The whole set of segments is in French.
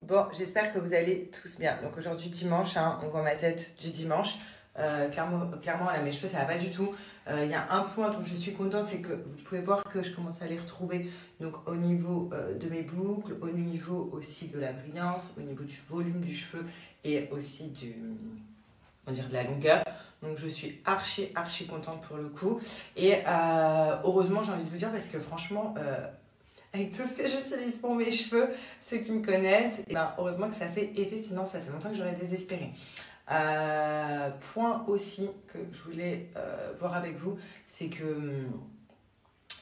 Bon, j'espère que vous allez tous bien. Donc aujourd'hui dimanche, hein, on voit ma tête du dimanche. Clairement, là, mes cheveux, ça va pas du tout. Il y a un point dont je suis contente, c'est que vous pouvez voir que je commence à les retrouver. Donc au niveau de mes boucles, au niveau aussi de la brillance, au niveau du volume du cheveu et aussi on va dire de la longueur. Donc je suis archi contente pour le coup. Et heureusement, j'ai envie de vous dire, parce que franchement, avec tout ce que j'utilise pour mes cheveux, ceux qui me connaissent, et ben, heureusement que ça fait effet, sinon ça fait longtemps que j'aurais désespéré. Point aussi que je voulais voir avec vous, c'est que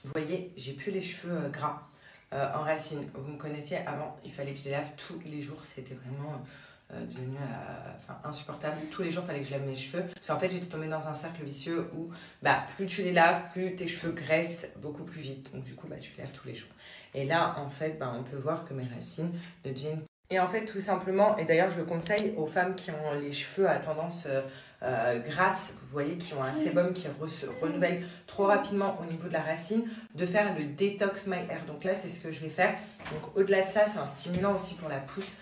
vous voyez, j'ai plus les cheveux gras en racine. Vous me connaissiez avant, il fallait que je les lave tous les jours, c'était vraiment devenu insupportable. Tous les jours, il fallait que je lave mes cheveux. Parce qu'en fait, j'étais tombée dans un cercle vicieux où plus tu les laves, plus tes cheveux graissent beaucoup plus vite. Donc du coup, tu les laves tous les jours. Et là, en fait, on peut voir que mes racines ne deviennent... Et en fait, tout simplement, et d'ailleurs, je le conseille aux femmes qui ont les cheveux à tendance grasse, vous voyez, qui ont un sébum qui renouvelle trop rapidement au niveau de la racine, de faire le Detox My Hair. Donc là, c'est ce que je vais faire. Donc au-delà de ça, c'est un stimulant aussi pour la pousse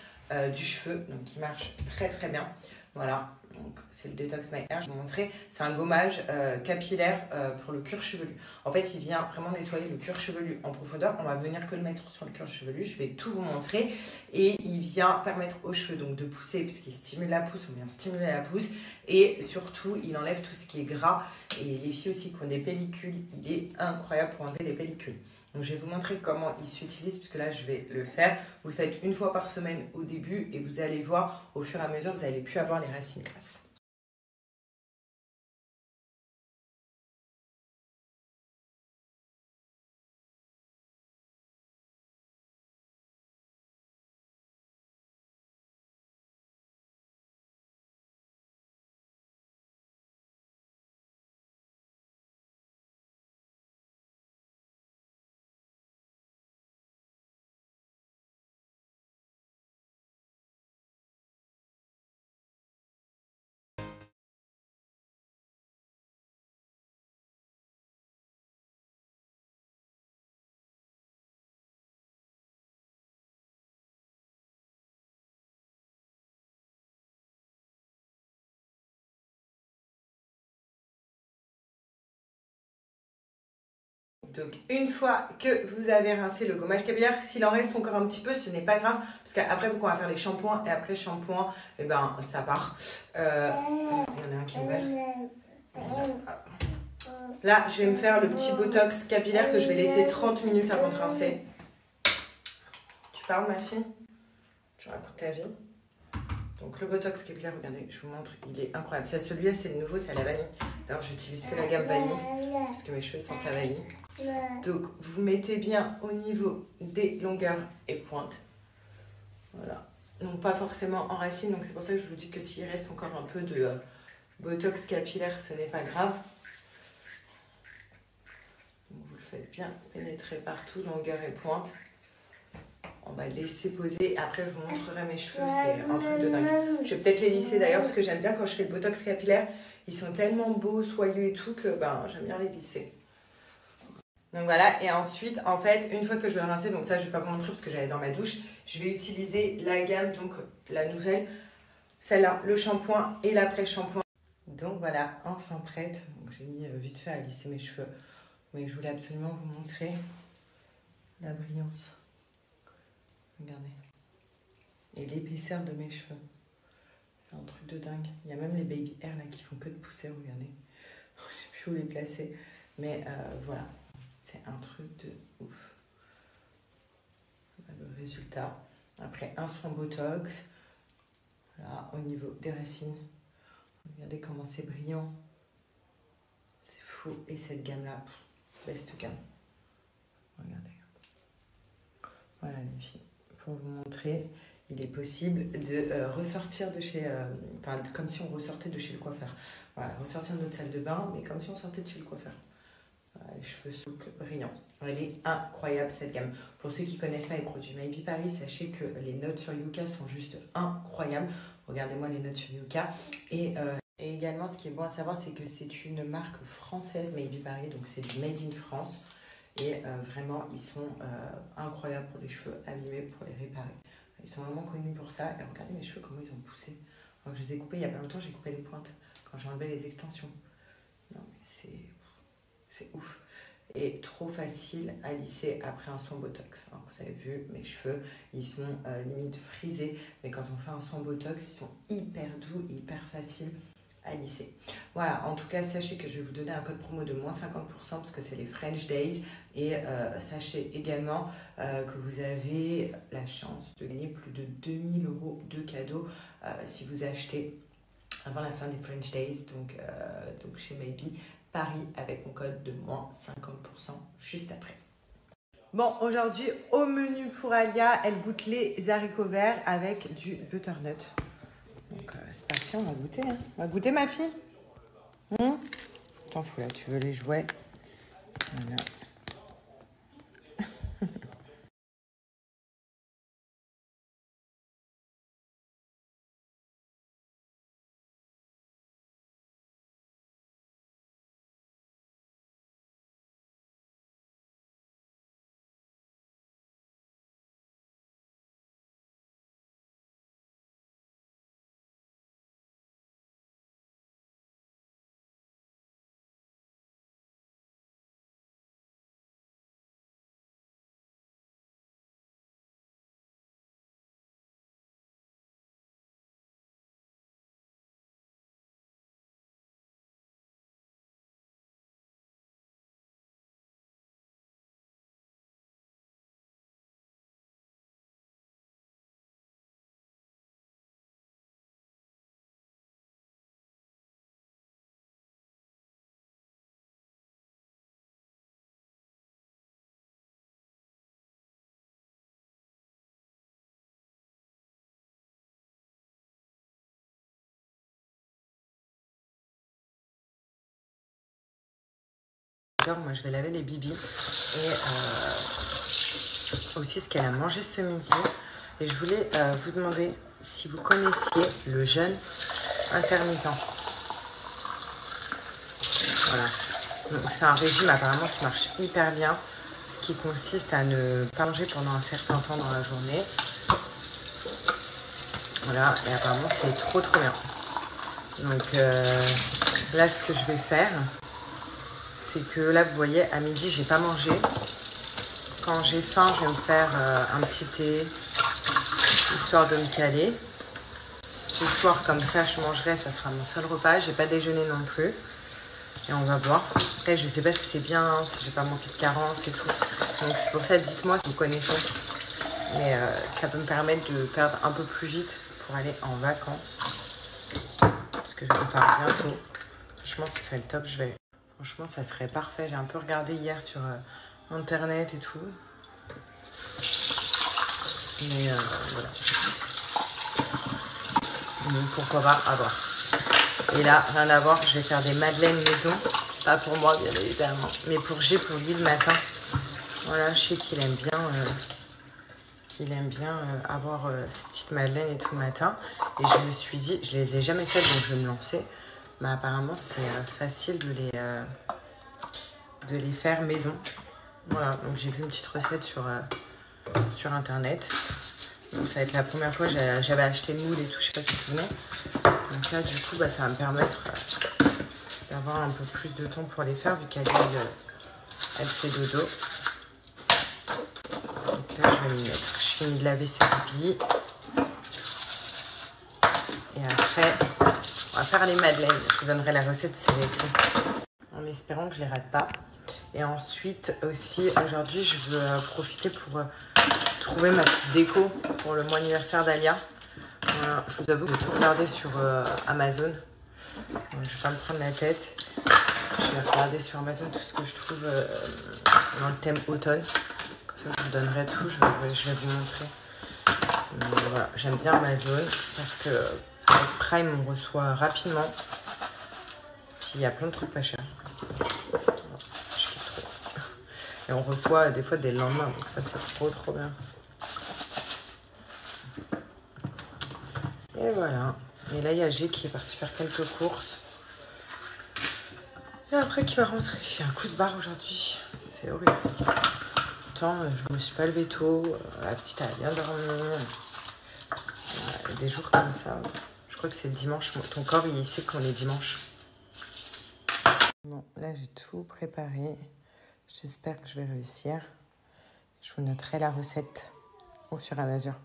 du cheveu, donc qui marche très bien. Voilà, donc c'est le Detox My Hair, je vais vous montrer. C'est un gommage capillaire pour le cuir chevelu. En fait, il vient vraiment nettoyer le cuir chevelu en profondeur. On va venir que le mettre sur le cuir chevelu, je vais tout vous montrer. Et il vient permettre aux cheveux donc de pousser, puisqu'il stimule la pousse, on vient stimuler la pousse. Et surtout, il enlève tout ce qui est gras. Et les filles aussi qui ont des pellicules, il est incroyable pour enlever les pellicules. Donc je vais vous montrer comment il s'utilise, puisque là je vais le faire. Vous le faites une fois par semaine au début et vous allez voir au fur et à mesure, vous n'allez plus avoir les racines grasses. Donc une fois que vous avez rincé le gommage capillaire, s'il en reste encore un petit peu, ce n'est pas grave, parce qu'après vous, on va faire les shampoings, et après shampoing, et ça part. Il y en a un qui est ouvert. Là, je vais me faire le petit botox capillaire que je vais laisser 30 minutes avant de rincer. Tu parles, ma fille? Tu racontes ta vie. Donc le botox capillaire, regardez, je vous montre, il est incroyable. Ça, celui-là, c'est le nouveau, c'est à la vanille. D'ailleurs, j'utilise que la gamme vanille, parce que mes cheveux sentent la vanille. Donc, vous mettez bien au niveau des longueurs et pointes. Voilà. Donc, pas forcément en racine, donc c'est pour ça que je vous dis que s'il reste encore un peu de botox capillaire, ce n'est pas grave. Donc, vous le faites bien pénétrer partout, longueur et pointe. On va laisser poser. Après, je vous montrerai mes cheveux. C'est un truc de dingue. Je vais peut-être les lisser d'ailleurs, parce que j'aime bien quand je fais le botox capillaire. Ils sont tellement beaux, soyeux et tout, que j'aime bien les lisser. Donc voilà, et ensuite, en fait, une fois que je vais le rincer, donc ça, je ne vais pas vous montrer parce que j'allais dans ma douche, je vais utiliser la gamme, donc la nouvelle, celle-là, le shampoing et l'après-shampoing. Donc voilà, enfin prête. J'ai mis vite fait à lisser mes cheveux, mais je voulais absolument vous montrer la brillance. Regardez. Et l'épaisseur de mes cheveux. C'est un truc de dingue. Il y a même les baby hair là qui font que de pousser, regardez. Je ne sais plus où les placer, mais voilà. C'est un truc de ouf. Le résultat. Après, un soin botox. Là, au niveau des racines. Regardez comment c'est brillant. C'est fou. Et cette gamme-là, best gamme. Regardez. Voilà les filles. Pour vous montrer, il est possible de ressortir de chez... comme si on ressortait de chez le coiffeur. Voilà, ressortir de notre salle de bain, mais comme si on sortait de chez le coiffeur. Les cheveux souples, brillants. Elle est incroyable cette gamme. Pour ceux qui ne connaissent pas les produits Maybe Paris, sachez que les notes sur Yuka sont juste incroyables. Regardez-moi les notes sur Yuka. Et également, ce qui est bon à savoir, c'est que c'est une marque française Maybe Paris, donc c'est du Made in France. Et vraiment, ils sont incroyables pour les cheveux abîmés, pour les réparer. Ils sont vraiment connus pour ça. Et regardez mes cheveux, comment ils ont poussé. Alors, je les ai coupés il y a pas longtemps, j'ai coupé les pointes quand j'ai enlevé les extensions. Non, mais c'est ouf. Et trop facile à lisser après un soin Botox. Alors, vous avez vu, mes cheveux, ils sont limite frisés. Mais quand on fait un soin Botox, ils sont hyper doux, hyper faciles à lisser. Voilà, en tout cas, sachez que je vais vous donner un code promo de moins 50% parce que c'est les French Days. Et sachez également que vous avez la chance de gagner plus de 2000 € de cadeaux si vous achetez avant la fin des French Days, donc chez Maybe Paris avec mon code de moins 50% juste après. Bon, aujourd'hui, au menu pour Alia, elle goûte les haricots verts avec du butternut. Donc, c'est parti, on va goûter. Hein. On va goûter, ma fille. T'en fous, là, tu veux les jouets. Voilà. Moi, je vais laver les bibis et aussi ce qu'elle a mangé ce midi. Et je voulais vous demander si vous connaissiez le jeûne intermittent. Voilà. C'est un régime apparemment qui marche hyper bien, ce qui consiste à ne pas manger pendant un certain temps dans la journée. Voilà, et apparemment c'est trop bien. Donc là, ce que je vais faire, c'est que là, vous voyez, à midi, j'ai pas mangé. Quand j'ai faim, je vais me faire un petit thé, histoire de me caler. Ce soir, comme ça, je mangerai, ça sera mon seul repas. J'ai pas déjeuné non plus. Et on va voir. Après, je sais pas si c'est bien, si je vais pas manquer de carence et tout. Donc c'est pour ça, dites-moi si vous connaissez. Mais ça peut me permettre de perdre un peu plus vite pour aller en vacances. Parce que je repars bientôt. Franchement, ce serait le top. Franchement, ça serait parfait. J'ai un peu regardé hier sur internet et tout. Mais voilà. Donc pourquoi pas, à voir. Et là, rien à voir, je vais faire des madeleines maison. Pas pour moi, bien évidemment. Mais pour G, pour lui le matin. Voilà, je sais qu'il aime bien, avoir ces petites madeleines et tout le matin. Et je me suis dit, je les ai jamais faites, donc je vais me lancer. Mais apparemment, c'est facile de les faire maison. Voilà, donc j'ai vu une petite recette sur internet. Donc ça va être la première fois, j'avais acheté le moule et tout, je sais pas si tu souvenez. Donc là, du coup, ça va me permettre d'avoir un peu plus de temps pour les faire, vu qu'elle elle fait dodo. Donc là, je vais m'y mettre. Je finis de laver ses bibis. Et après, on va faire les madeleines. Je vous donnerai la recette, c'est celle-ci. En espérant que je les rate pas. Et ensuite aussi, aujourd'hui, je veux profiter pour trouver ma petite déco pour le mois anniversaire d'Alia. Voilà, je vous avoue que j'ai tout regardé sur Amazon. Donc, je vais pas me prendre la tête. Je vais regarder sur Amazon tout ce que je trouve dans le thème automne. Comme ça, je vous donnerai tout. Je vais vous montrer. Mais voilà, j'aime bien Amazon parce que avec Prime, on reçoit rapidement. Puis il y a plein de trucs pas chers. Je kiffe trop. Et on reçoit des fois dès le lendemain. Donc ça, c'est trop bien. Et voilà. Et là, il y a G qui est parti faire quelques courses. Et après, qui va rentrer. J'ai un coup de barre aujourd'hui. C'est horrible. Pourtant, je me suis pas levée tôt. La petite, elle a bien dormi. des jours comme ça. Je crois que c'est le dimanche. Ton corps, il sait qu'on est dimanche. Bon, là, j'ai tout préparé. J'espère que je vais réussir. Je vous noterai la recette au fur et à mesure.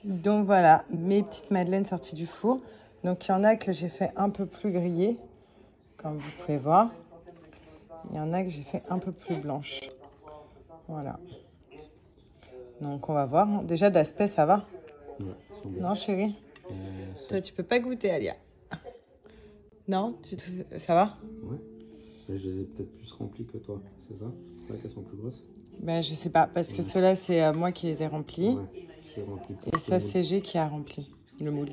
Donc voilà, mes petites madeleines sorties du four. Donc il y en a que j'ai fait un peu plus grillées, comme vous pouvez voir. Il y en a que j'ai fait un peu plus blanches. Voilà. Donc on va voir. Déjà d'aspect, ça va? Ouais, non, chérie? Toi, tu peux pas goûter, Alia. Non? Ça va? Ouais. Mais je les ai peut-être plus remplis que toi, c'est ça? C'est pour ça qu'elles sont plus grosses? Ben, je sais pas, parce que ceux-là, c'est moi qui les ai remplis. Ouais, je les ai remplis Et ça, c'est G qui a rempli le moule.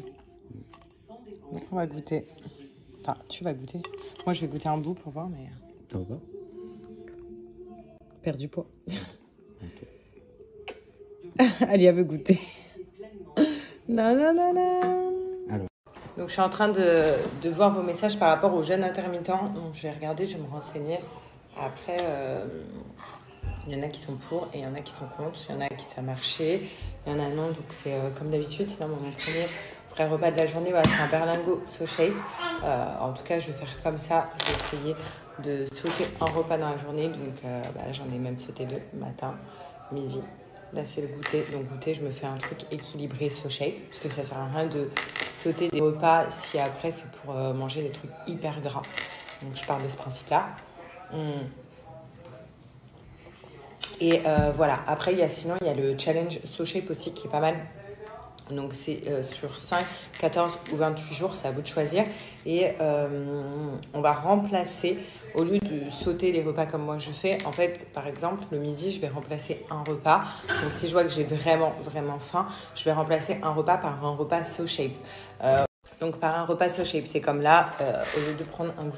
Donc on va goûter. Enfin, tu vas goûter. Moi, je vais goûter un bout pour voir, mais... T'en vas? Perdre du poids. Ok. Alia veut goûter. Non, non, non, non. Alors. Donc, je suis en train de voir vos messages par rapport aux jeûnes intermittents. Donc, je vais regarder, je vais me renseigner. Après, il y en a qui sont pour et il y en a qui sont contre. Il y en a qui ça a marché. Il y en a non, donc c'est comme d'habitude. Sinon, mon premier vrai repas de la journée, voilà, c'est un berlingot SoShape. En tout cas, je vais faire comme ça. Je vais essayer de sauter un repas dans la journée. Donc là, j'en ai même sauté 2, matin, midi. Là, c'est le goûter. Donc, goûter, je me fais un truc équilibré SoShape. Parce que ça sert à rien de sauter des repas si après, c'est pour manger des trucs hyper gras. Donc, je pars de ce principe-là. Et voilà. Après, sinon, il y a le challenge SoShape aussi qui est pas mal. Donc, c'est sur 5, 14 ou 28 jours. C'est à vous de choisir. Et on va remplacer... Au lieu de sauter les repas comme moi je fais, en fait, par exemple, le midi, je vais remplacer un repas. Donc, si je vois que j'ai vraiment, vraiment faim, je vais remplacer un repas par un repas SoShape. Donc, par un repas SoShape, c'est comme là, au lieu de prendre un